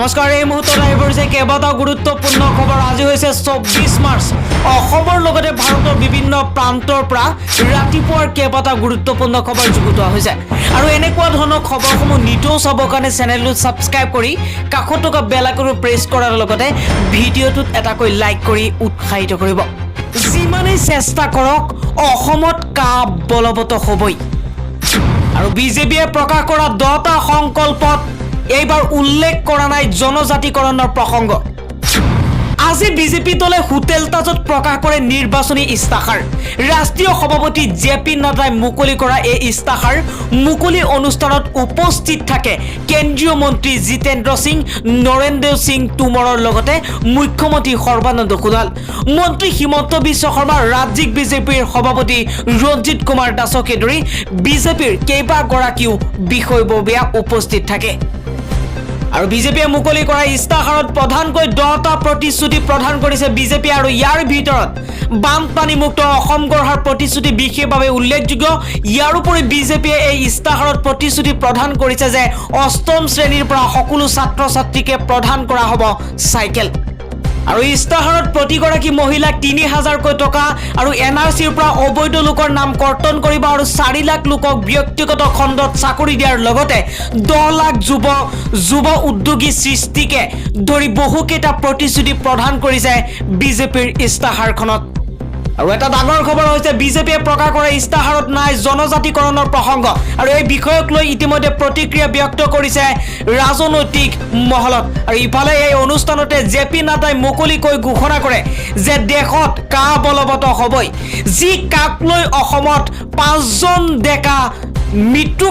নমস্কাৰ এই মুহূৰ্তত আহিছে কেইবাটাও গুৰুত্বপূৰ্ণ খবৰ আজি হৈছে 24 মাৰ্চ অসমৰ লগতে ভাৰতৰ বিভিন্ন প্ৰান্তৰ পৰা ৰাতিপুৱাৰ কেইবাটাও গুৰুত্বপূৰ্ণ খবৰ যুগুতোৱা হৈছে আৰু এনেকুৱা ধৰণৰ খবৰসমূহ নিতৌ চাবৰ কাৰণে চেনেলটো সাবস্ক্ৰাইব কৰি কাষত থকা বেল আইকনটো প্ৰেছ কৰাৰ লগতে ভিডিঅ'টোত এটাকৈ লাইক কৰি উৎসাহিত কৰিব যিমানেই চেষ্টা কৰক অসমত কাপ বলবৎ হ'বই আৰু বিজেপিয়ে প্ৰকাশ কৰা 10টা সংকল্পত এইবাৰ উল্লেখ কৰা নাই জনজাতিকৰণৰ প্ৰসংগ আজি বিজেপি দলে হোটেল তাজত প্ৰকাশ কৰে নিৰ্বাচনী ইস্তাহাৰ ৰাষ্ট্ৰীয় সভাপতি জেপি নাড্ডাই মুকলি কৰা এই ইস্তাহাৰ মুকলি অনুষ্ঠানত উপস্থিত থাকে কেন্দ্ৰীয় মন্ত্ৰী জিতেন্দ্ৰ সিং নৰেন্দ্ৰ সিং তোমৰৰ লগতে মুখ্যমন্ত্ৰী সৰ্বানন্দ সোণোৱাল মন্ত্ৰী হিমন্ত বিশ্ব শৰ্মা ৰাজ্যিক বিজেপিৰ সভাপতি ৰঞ্জিত কুমাৰ দাসকে ধৰি বিজেপিৰ কেইবাগৰাকীও বিষয়ববীয়া উপস্থিত থাকে আৰু বিজেপিয়ে মুকলি কৰা ইস্তাহাৰত প্ৰধানকৈ 10টা প্ৰতিশ্ৰুতি প্ৰদান কৰিছে বিজেপি আৰু ইয়াৰ ভিতৰত বানপানী মুক্ত অসম গঢ়াৰ প্ৰতিশ্ৰুতি বিশেষভাৱে উল্লেখযোগ্য ইয়াৰ উপৰি বিজেপিয়ে এই ইস্তাহাৰত প্ৰতিশ্ৰুতি প্ৰদান কৰিছে যে অষ্টম শ্ৰেণীৰ পৰা সকলো ছাত্ৰ ছাত্ৰীকে প্ৰদান কৰা হ'ব চাইকেল আৰু ইস্তাহাৰত প্ৰতিগৰাকী মহিলাক 3000 কৈ টকা আৰু এনআৰচিৰ পৰা অবৈধ লোকৰ নাম কৰ্তন কৰিব আৰু 4 লাখ লোকক ব্যক্তিগত খণ্ডত চাকৰি দিয়াৰ লগতে 10 লাখ যুৱ উদ্যোগী সৃষ্টিকে ধৰি বহুকেইটা প্ৰতিশ্ৰুতি প্ৰদান কৰিছে বিজেপিৰ ইস্তাহাৰখনত আৰু এটা ডাঙৰ খবৰ হৈছে বিজেপিয়ে প্ৰকাশ কৰা ইস্তাহাৰত নাই জনজাতিকৰণৰ প্ৰসংগ আৰু এই বিষয়ক লৈ ইতিমধ্যে প্ৰতিক্ৰিয়া ব্যক্ত কৰিছে ৰাজনৈতিক মহলত আৰু ইফালে এই অনুষ্ঠানতে জেপি নাড্ডাই মুকলিকৈ ঘোষণা কৰে যে দেশত কা বলবৎ হ'বই যি কাক লৈ অসমত 5জন ডেকা মৃত্যু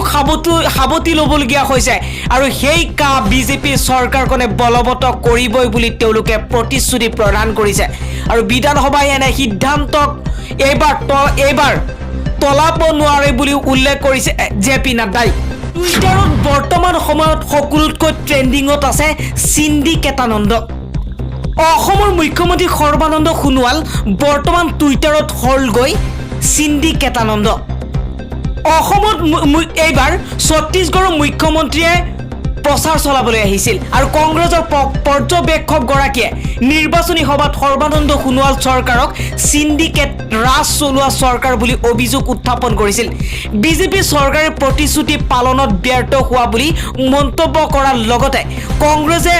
সাৱতি ল'বলগীয়া হৈছে আৰু সেই কা বিজেপি চৰকাৰখনে বলবৎ কৰিবই বুলি তেওঁলোকে প্ৰতিশ্ৰুতি প্ৰদান কৰিছে আৰু বিধানসভাই এনে সিদ্ধান্তক এইবাৰ তলাব নোৱাৰে বুলি উল্লেখ কৰিছে জেপি নাড্ডাই টুইটাৰত বৰ্তমান সময়ত সকলোতকৈ ট্ৰেণ্ডিঙত আছে চিণ্ডিকেটানন্দ অসমৰ মুখ্যমন্ত্ৰী সৰ্বানন্দ সোণোৱাল বৰ্তমান টুইটাৰত হ'লগৈ চিণ্ডিকেটানন্দ অসমত এইবাৰ ছত্তীশগড়ৰ মুখ্যমন্ত্ৰীয়ে প্ৰচাৰ চলাবলৈ আহিছিল আৰু কংগ্ৰেছৰ পৰ্যবেক্ষকগৰাকীয়ে নিৰ্বাচনী সভাত সৰ্বানন্দ সোণোৱাল চৰকাৰক চিণ্ডিকেট ৰাজ চলোৱা চৰকাৰ বুলি অভিযোগ উত্থাপন কৰিছিল বিজেপি চৰকাৰে প্ৰতিশ্ৰুতি পালনত ব্যৰ্থ হোৱা বুলি মন্তব্য কৰাৰ লগতে কংগ্ৰেছে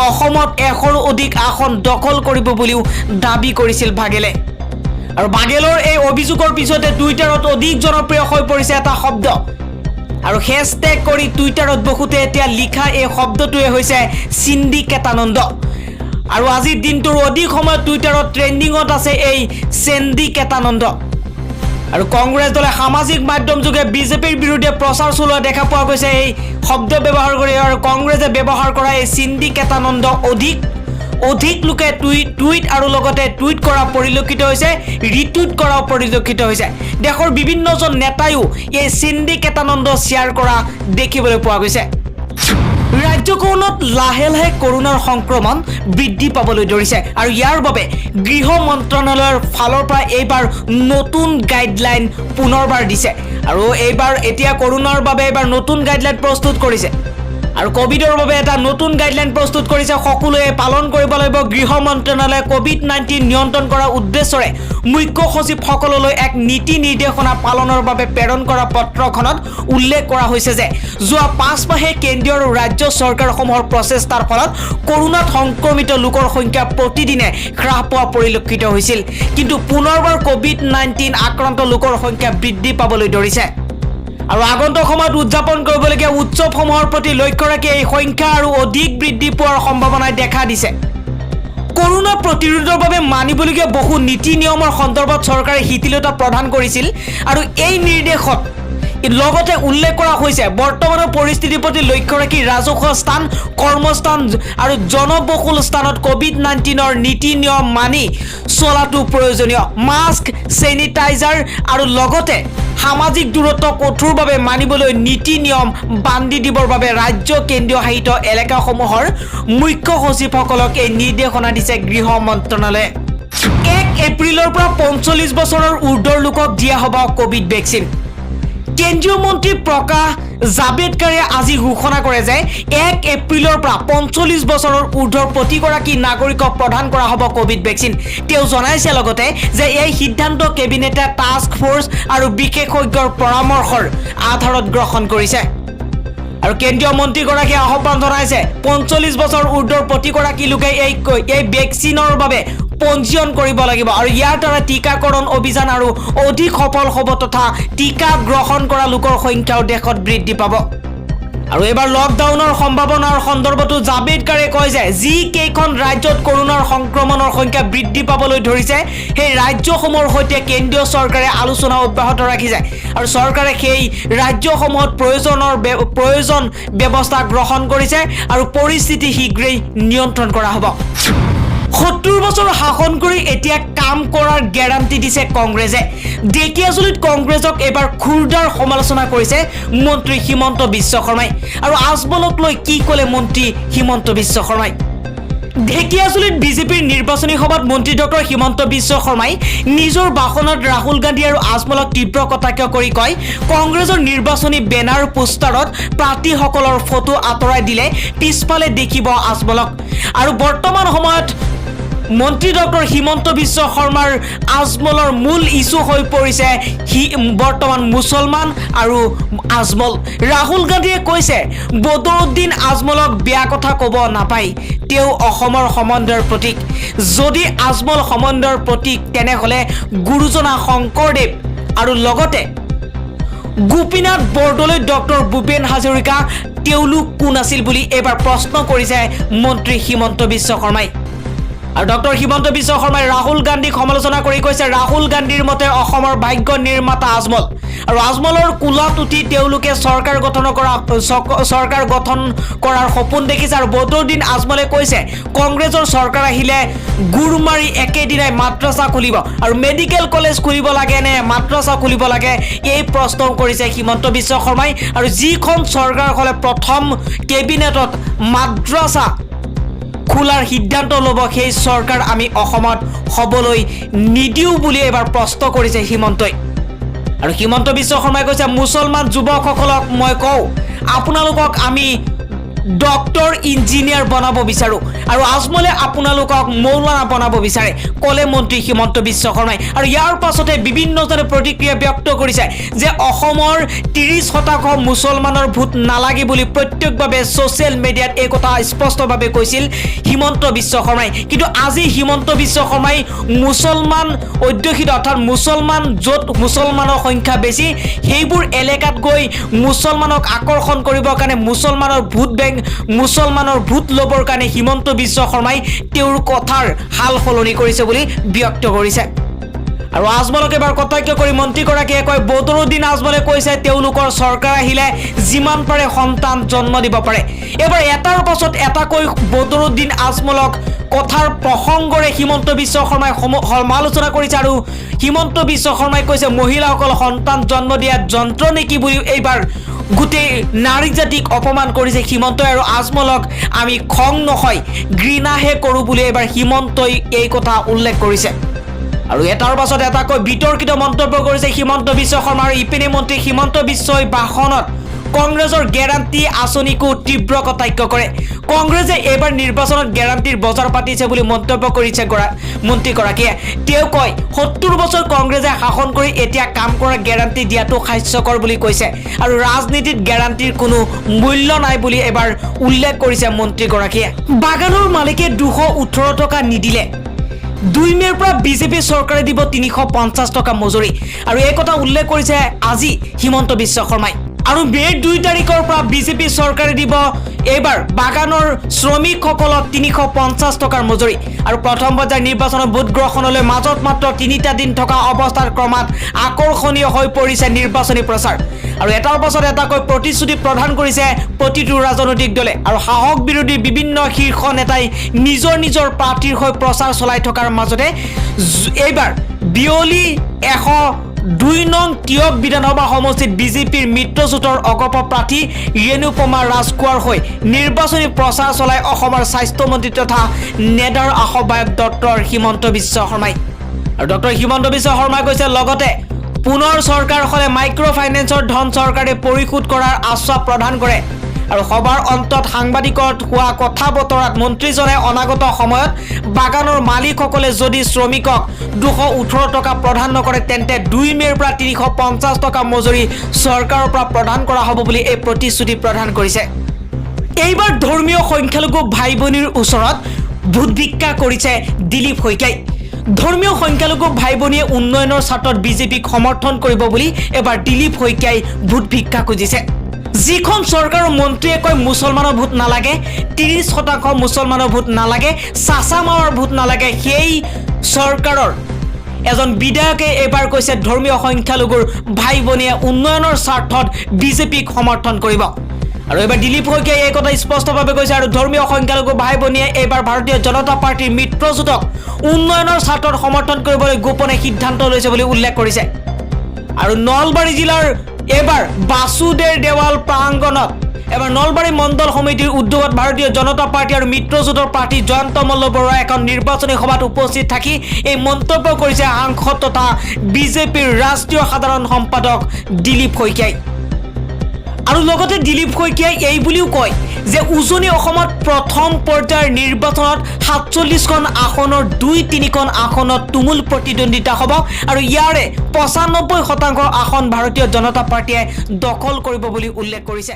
অসমত 100ৰো অধিক আসন দখল কৰিব বুলিও দাবী কৰিছিল বাগেলে আৰু বাগেলৰ এই অভিযোগৰ পিছতে টুইটাৰত অধিক জনপ্ৰিয় হৈ পৰিছে এটা শব্দ আৰু হেশটেগ কৰি টুইটাৰত বহুতে এতিয়া লিখা এই শব্দটোৱে হৈছে চিণ্ডিকেটানন্দ আৰু আজিৰ দিনটোৰ অধিক সময় টুইটাৰত ট্ৰেণ্ডিঙত আছে এই চিণ্ডিকেটানন্দ আৰু কংগ্ৰেছ দলে সামাজিক মাধ্যম যোগে বিজেপিৰ বিৰুদ্ধে প্ৰচাৰ চলোৱা দেখা পোৱা গৈছে এই শব্দ ব্যৱহাৰ কৰি আৰু কংগ্ৰেছে ব্যৱহাৰ কৰা এই চিণ্ডিকেটানন্দ অধিক লোকে টুইট আৰু লগতে টুইট কৰা পৰিলক্ষিত হৈছে ৰিটুইট কৰাও পৰিলক্ষিত হৈছে দেশৰ বিভিন্নজন নেতায়ো এই চিণ্ডিকেটানন্দ শ্বেয়াৰ কৰা দেখিবলৈ পোৱা গৈছে ৰাজ্যখনত লাহে লাহে কৰোনাৰ সংক্ৰমণ বৃদ্ধি পাবলৈ ধৰিছে আৰু ইয়াৰ বাবে গৃহ মন্ত্ৰালয়ৰ ফালৰ পৰা এইবাৰ নতুন গাইডলাইন পুনৰবাৰ দিছে আৰু এতিয়া কৰোনাৰ বাবে এইবাৰ নতুন গাইডলাইন প্ৰস্তুত কৰিছে আৰু কোভিডৰ বাবে এটা নতুন গাইডলাইন প্ৰস্তুত কৰিছে সকলোৱে পালন কৰিব লাগিব গৃহ মন্ত্ৰালয়ে কোভিড-19 নিয়ন্ত্ৰণ কৰাৰ উদ্দেশ্যৰে মুখ্য সচিবসকললৈ এক নীতি নিৰ্দেশনা পালনৰ বাবে প্ৰেৰণ কৰা পত্ৰখনত উল্লেখ কৰা হৈছে যে যোৱা 5 মাহে কেন্দ্ৰীয় আৰু ৰাজ্য চৰকাৰসমূহৰ প্ৰচেষ্টাৰ ফলত কৰোনাত সংক্ৰমিত লোকৰ সংখ্যা প্ৰতিদিনে হ্ৰাস পোৱা পৰিলক্ষিত হৈছিল কিন্তু পুনৰবাৰ কোভিড-19 আক্ৰান্ত লোকৰ সংখ্যা বৃদ্ধি পাবলৈ ধৰিছে আৰু আগন্তুক সময়ত উদযাপন কৰিবলগীয়া উৎসৱসমূহৰ প্ৰতি লক্ষ্য ৰাখি এই সংখ্যা আৰু অধিক বৃদ্ধি পোৱাৰ সম্ভাৱনাই দেখা দিছে কৰোনা প্ৰতিৰোধৰ বাবে মানিবলগীয়া বহু নীতি নিয়মৰ সন্দৰ্ভত চৰকাৰে শিথিলতা প্ৰদান কৰিছিল আৰু এই নিৰ্দেশত লগতে উল্লেখ কৰা হৈছে বৰ্তমানৰ পৰিস্থিতিৰ প্ৰতি লক্ষ্য ৰাখি ৰাজহুৱা স্থান কৰ্মস্থান আৰু জনবহুল স্থানত কোভিড-19ৰ নীতি নিয়ম মানি চলাটো প্ৰয়োজনীয় মাস্ক চেনিটাইজাৰ আৰু লগতে সামাজিক দূৰত্ব কঠোৰভাৱে মানিবলৈ নীতি নিয়ম বান্ধি দিবৰ বাবে ৰাজ্য কেন্দ্ৰীয় শাসিত এলেকাসমূহৰ মুখ্য সচিবসকলক এই নিৰ্দেশনা দিছে গৃহ মন্ত্ৰালয়ে 1 এপ্ৰিলৰ পৰা 45 বছৰৰ ঊৰ্ধ্বৰ লোকক দিয়া হ'ব কোভিড ভেকচিন কেন্দ্ৰীয় মন্ত্ৰী প্ৰকাশ জাভেদকাৰে আজি ঘোষণা কৰে যে 1 এপ্ৰিলৰ পৰা 45 বছৰৰ ঊৰ্ধ্বৰ প্ৰতিগৰাকী নাগৰিকক প্ৰদান কৰা হ'ব কোভিড ভেকচিন। তেওঁ জনাইছে লগতে যে এই সিদ্ধান্ত কেবিনেটে টাস্ক ফ'ৰ্চ আৰু বিশেষজ্ঞৰ পৰামৰ্শৰ আধাৰত গ্ৰহণ কৰিছে। আৰু কেন্দ্ৰীয় মন্ত্ৰীগৰাকীয়ে আহ্বান জনাইছে 45 বছৰ ঊৰ্ধ্বৰ প্ৰতিগৰাকী লোকে এই ভেকচিনৰ বাবে পঞ্জীয়ন কৰিব লাগিব আৰু ইয়াৰ দ্বাৰা টিকাকৰণ অভিযান আৰু অধিক সফল হ'ব তথা টিকা গ্ৰহণ কৰা লোকৰ সংখ্যাও দেশত বৃদ্ধি পাব। আৰু এবাৰ লকডাউনৰ সম্ভাৱনাৰ সন্দৰ্ভতো জাভেদকাৰে কয় যে যি কেইখন ৰাজ্যত কৰোনাৰ সংক্ৰমণৰ সংখ্যা বৃদ্ধি পাবলৈ ধৰিছে সেই ৰাজ্যসমূহৰ সৈতে কেন্দ্ৰীয় চৰকাৰে আলোচনা অব্যাহত ৰাখিছে আৰু চৰকাৰে সেই ৰাজ্যসমূহত প্ৰয়োজন ব্যৱস্থা গ্ৰহণ কৰিছে আৰু পৰিস্থিতি শীঘ্ৰেই নিয়ন্ত্ৰণ কৰা হ'ব। 70 বছৰ শাসন কৰি এতিয়া কাম কৰাৰ গ্যাৰাণ্টি দিছে কংগ্ৰেছে। ঢেকীয়াজুলিত কংগ্ৰেছক এবাৰ খুৰদাৰ সমালোচনা কৰিছে মন্ত্ৰী হিমন্ত বিশ্ব শৰ্মাই। আৰু আজমলক লৈ কি ক'লে মন্ত্ৰী হিমন্ত বিশ্ব শৰ্মাই? ঢেকীয়াজুলিত বিজেপিৰ নিৰ্বাচনী সভাত মন্ত্ৰী ডক্টৰ হিমন্ত বিশ্ব শৰ্মাই নিজৰ ভাষণত ৰাহুল গান্ধী আৰু আজমলক তীব্ৰ কটাক্ষ কৰি কয় কংগ্ৰেছৰ নিৰ্বাচনী বেনাৰ পোষ্টাৰত প্ৰাৰ্থীসকলৰ ফটো আঁতৰাই দিলে পিছফালে দেখিব আজমলক। আৰু বৰ্তমান সময়ত মন্ত্ৰী ডক্টৰ হিমন্ত বিশ্ব শৰ্মাৰ আজমলৰ মূল ইছ্যু হৈ পৰিছে বৰ্তমান মুছলমান আৰু আজমল। ৰাহুল গান্ধীয়ে কৈছে বদৰুদ্দিন আজমলক বেয়া কথা ক'ব নাপায়, তেওঁ অসমৰ সমন্বয়ৰ প্ৰতীক। যদি আজমল সমন্বয়ৰ প্ৰতীক তেনেহ'লে গুৰুজনা শংকৰদেৱ আৰু লগতে গোপীনাথ বৰদলৈ ডক্টৰ ভূপেন হাজৰিকা তেওঁলোক কোন আছিল বুলি এবাৰ প্ৰশ্ন কৰিছে মন্ত্ৰী হিমন্ত বিশ্ব শৰ্মাই। আৰু ডক্টৰ হিমন্ত বিশ্ব শৰ্মাই ৰাহুল গান্ধীক সমালোচনা কৰি কৈছে ৰাহুল গান্ধীৰ মতে অসমৰ ভাগ্য নিৰ্মাতা আজমল আৰু আজমলৰ কোলাত উঠি তেওঁলোকে চৰকাৰ গঠন কৰাৰ সপোন দেখিছে। আৰু বদৰুদ্দিন আজমলে কৈছে কংগ্ৰেছৰ চৰকাৰ আহিলে গুৰ মাৰি একেদিনাই মাদ্ৰাছা খুলিব আৰু মেডিকেল কলেজ খুলিব লাগে নে মাদ্ৰাছা খুলিব লাগে এই প্ৰশ্ন কৰিছে হিমন্ত বিশ্ব শৰ্মাই। আৰু যিখন চৰকাৰ হ'লে প্ৰথম কেবিনেটত মাদ্ৰাছা খোলাৰ সিদ্ধান্ত ল'ব সেই চৰকাৰ আমি অসমত হ'বলৈ নিদিওঁ বুলি এবাৰ প্ৰশ্ন কৰিছে হিমন্তই। আৰু হিমন্ত বিশ্ব শৰ্মাই কৈছে মুছলমান যুৱকসকলক মই কওঁ আপোনালোকক আমি ডক্টৰ ইঞ্জিনিয়াৰ বনাব বিচাৰোঁ আৰু আজমলে আপোনালোকক মৌলানা বনাব বিচাৰে ক'লে মন্ত্ৰী হিমন্ত বিশ্ব শৰ্মাই। আৰু ইয়াৰ পাছতে বিভিন্নজনে প্ৰতিক্ৰিয়া ব্যক্ত কৰিছে যে অসমৰ 30% মুছলমানৰ ভোট নালাগে বুলি প্ৰত্যক্ষভাৱে ছ'চিয়েল মিডিয়াত এই কথা স্পষ্টভাৱে কৈছিল হিমন্ত বিশ্ব শৰ্মাই। কিন্তু আজি হিমন্ত বিশ্ব শৰ্মাই মুছলমান অধ্যুষিত অৰ্থাৎ মুছলমান য'ত মুছলমানৰ সংখ্যা বেছি সেইবোৰ এলেকাত গৈ মুছলমানক আকৰ্ষণ কৰিবৰ কাৰণে মুছলমানৰ ভোট বেংক মুছলমানৰ ভোট ল'বৰ কাৰণে হিমন্ত বিশ্ব শৰ্মাই তেওঁৰ কথাৰ হাল সলনি কৰিছে বুলি ব্যক্ত কৰিছে। আৰু আজমলক এবাৰ কটাক্ষ কৰি মন্ত্ৰীগৰাকীয়ে কয় বদৰুদ্দিন আজমলে কৈছে তেওঁলোকৰ চৰকাৰ আহিলে যিমান পাৰে সন্তান জন্ম দিব পাৰে। এবাৰ এটাৰ পাছত এটাকৈ বদৰুদ্দিন আজমলক কথাৰ প্ৰসংগৰে হিমন্ত বিশ্ব শৰ্মাই সমালোচনা কৰিছে। আৰু হিমন্ত বিশ্ব শৰ্মাই কৈছে মহিলাসকল সন্তান জন্ম দিয়া যন্ত্ৰ নেকি বুলি এইবাৰ গোটেই নাৰী জাতিক অপমান কৰিছে হিমন্তই। আৰু আজমলক আমি খং নহয় ঘৃণাহে কৰোঁ বুলি এবাৰ হিমন্তই এই কথা উল্লেখ কৰিছে। আৰু এটাৰ পাছত এটাকৈ বিতৰ্কিত মন্তব্য কৰিছে হিমন্ত বিশ্ব শৰ্মা। আৰু ইপিনে মন্ত্ৰী হিমন্ত বিশ্বই ভাষণত কংগ্ৰেছৰ গেৰাণ্টি আঁচনিকো তীব্ৰ কটাক্ষ কৰে। কংগ্ৰেছে এইবাৰ নিৰ্বাচনত গেৰাণ্টিৰ বজাৰ পাতিছে বুলি মন্তব্য কৰিছে মন্ত্ৰীগৰাকীয়ে। তেওঁ কয় 70 বছৰ কংগ্ৰেছে শাসন কৰি এতিয়া কাম কৰা গেৰাণ্টি দিয়াটো হাস্যকৰ বুলি কৈছে আৰু ৰাজনীতিত গেৰাণ্টিৰ কোনো মূল্য নাই বুলি এবাৰ উল্লেখ কৰিছে মন্ত্ৰীগৰাকীয়ে। বাগানৰ মালিকে 218 টকা নিদিলে 2 মে'ৰ পৰা বিজেপি চৰকাৰে দিব 350 টকা মজুৰি আৰু এই কথা উল্লেখ কৰিছে আজি হিমন্ত বিশ্ব শৰ্মাই। আৰু মে'ৰ 2 তাৰিখৰ পৰা বিজেপি চৰকাৰে দিব এইবাৰ বাগানৰ শ্ৰমিকসকলক 350 টকাৰ মজুৰি। আৰু প্ৰথম পৰ্যায়ৰ নিৰ্বাচনত ভোট গ্ৰহণলৈ মাজত মাত্ৰ 3টা দিন থকা অৱস্থাত ক্ৰমাৎ আকৰ্ষণীয় হৈ পৰিছে নিৰ্বাচনী প্ৰচাৰ। আৰু এটাৰ পাছত এটাকৈ প্ৰতিশ্ৰুতি প্ৰদান কৰিছে প্ৰতিটো ৰাজনৈতিক দলে। আৰু সাহস বিৰোধী বিভিন্ন শীৰ্ষ নেতাই নিজৰ নিজৰ প্ৰাৰ্থীৰ হৈ প্ৰচাৰ চলাই থকাৰ মাজতে এইবাৰ বিয়লি 102 নং তিয়ক বিধানসভা সমষ্টিত বিজেপিৰ মিত্ৰজোঁটৰ অগপ প্ৰাৰ্থী ৰেণুপমা ৰাজখোৱাৰ হৈ নিৰ্বাচনী প্ৰচাৰ চলাই অসমৰ স্বাস্থ্যমন্ত্ৰী তথা নেডাৰ আহ্বায়ক ডক্টৰ হিমন্ত বিশ্ব শৰ্মাই। আৰু ডক্টৰ হিমন্ত বিশ্ব শৰ্মাই কৈছে লগতে পুনৰ চৰকাৰখনে মাইক্ৰ' ফাইনেন্সৰ ধন চৰকাৰে পৰিশোধ কৰাৰ আশ্বাস প্ৰদান কৰে আৰু সভাৰ অন্তত সাংবাদিকত হোৱা কথা বতৰাত মন্ত্ৰীজনে অনাগত সময়ত বাগানৰ মালিকসকলে যদি শ্ৰমিকক 218 টকা প্ৰদান নকৰে তেন্তে 2 মে'ৰ পৰা 350 টকা মজুৰি চৰকাৰৰ পৰা প্ৰদান কৰা হ'ব বুলি এই প্ৰতিশ্ৰুতি প্ৰদান কৰিছে। এইবাৰ ধৰ্মীয় সংখ্যালঘু ভাই ভনীৰ ওচৰত ভোট ভিক্ষা কৰিছে দিলীপ শইকীয়াই। ধৰ্মীয় সংখ্যালঘু ভাই ভনীয়ে উন্নয়নৰ স্বাৰ্থত বিজেপিক সমৰ্থন কৰিব বুলি এবাৰ দিলীপ শইকীয়াই ভোট ভিক্ষা খুজিছে। যিখন চৰকাৰৰ মন্ত্ৰীয়ে কয় মুছলমানৰ ভোট নালাগে, 30% মুছলমানৰ ভোট নালাগে, চাচা মাৱাৰ ভোট নালাগে, সেই চৰকাৰৰ এজন বিধায়কে এবাৰ কৈছে ধৰ্মীয় সংখ্যালঘুৰ ভাই ভনীয়ে উন্নয়নৰ স্বাৰ্থত বিজেপিক সমৰ্থন কৰিব। আৰু এবাৰ দিলীপ শইকীয়াই এই কথা স্পষ্টভাৱে কৈছে আৰু ধৰ্মীয় সংখ্যালঘু ভাই ভনীয়ে এইবাৰ ভাৰতীয় জনতা পাৰ্টীৰ মিত্ৰজোঁটক উন্নয়নৰ স্বাৰ্থত সমৰ্থন কৰিবলৈ গোপনে সিদ্ধান্ত লৈছে বুলি উল্লেখ কৰিছে। আৰু নলবাৰী জিলাৰ এবাৰ বাসুদেৱ দেৱাল প্ৰাংগণত এবাৰ নলবাৰী মণ্ডল সমিতিৰ উদ্যোগত ভাৰতীয় জনতা পাৰ্টী আৰু মিত্ৰজোঁটৰ প্ৰাৰ্থী জয়ন্ত মল্ল বৰুৱা এখন নিৰ্বাচনী সভাত উপস্থিত থাকি এই মন্তব্য কৰিছে সাংসদ তথা বিজেপিৰ ৰাষ্ট্ৰীয় সাধাৰণ সম্পাদক দিলীপ শইকীয়াই। আৰু লগতে দিলীপ শইকীয়াই এই বুলিও কয় যে উজনি অসমত প্ৰথম পৰ্যায়ৰ নিৰ্বাচনত 47খন আসনৰ 2-3খন আসনত তুমুল প্ৰতিদ্বন্দ্বিতা হ'ব আৰু ইয়াৰে 95% আসন ভাৰতীয় জনতা পাৰ্টীয়ে দখল কৰিব বুলি উল্লেখ কৰিছে।